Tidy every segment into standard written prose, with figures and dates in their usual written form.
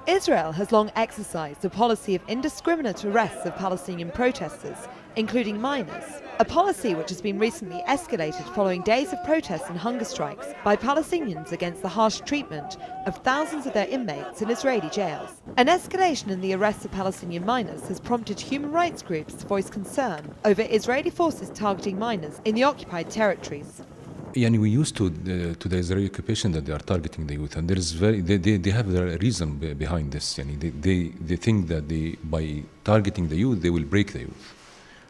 Israel has long exercised a policy of indiscriminate arrests of Palestinian protesters, including minors, a policy which has been recently escalated following days of protests and hunger strikes by Palestinians against the harsh treatment of thousands of their inmates in Israeli jails. An escalation in the arrests of Palestinian minors has prompted human rights groups to voice concern over Israeli forces targeting minors in the occupied territories. We used to the Israeli occupation that they are targeting the youth, and there is they have a reason behind this. They think that by targeting the youth they will break the youth,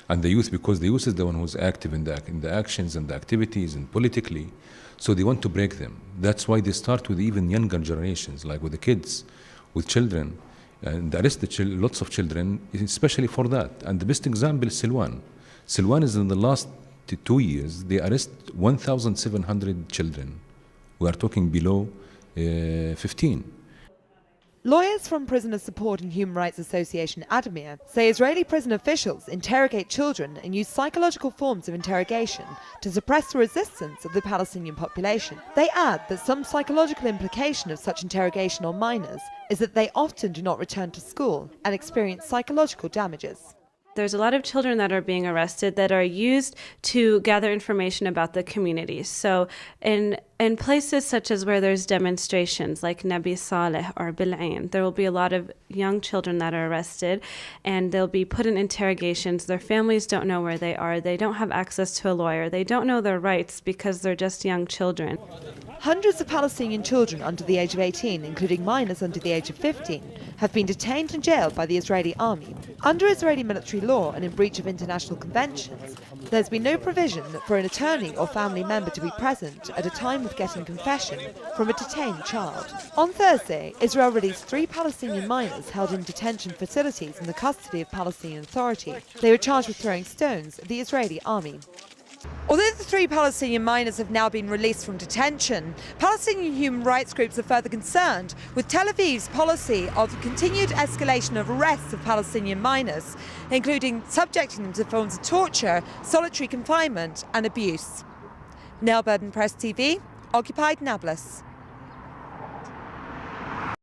and the youth, because the youth is the one who's active in the actions and the activities and politically, so they want to break them. That's why they start with even younger generations, like with the kids, with children, and arrest lots of children, especially for that. And the best example is Silwan. Silwan is in the last 2 years, they arrest 1,700 children. We are talking below 15. Lawyers from Prisoner Support and Human Rights Association Adamir say Israeli prison officials interrogate children and use psychological forms of interrogation to suppress the resistance of the Palestinian population. They add that some psychological implication of such interrogation on minors is that they often do not return to school and experience psychological damages. There's a lot of children that are being arrested that are used to gather information about the communities. So in places such as where there's demonstrations like Nabi Saleh or Bil'ain, there will be a lot of young children that are arrested, and they'll be put in interrogations. Their families don't know where they are. They don't have access to a lawyer. They don't know their rights because they're just young children. Hundreds of Palestinian children under the age of 18, including minors under the age of 15, have been detained and jailed by the Israeli army. Under Israeli military law and in breach of international conventions, there's been no provision for an attorney or family member to be present at a time of getting confession from a detained child. On Thursday, Israel released 3 Palestinian minors held in detention facilities in the custody of Palestinian authorities. They were charged with throwing stones at the Israeli army. Although the 3 Palestinian minors have now been released from detention, Palestinian human rights groups are further concerned with Tel Aviv's policy of continued escalation of arrests of Palestinian minors, including subjecting them to forms of torture, solitary confinement and abuse. Nell Burden, Press TV, Occupied Nablus.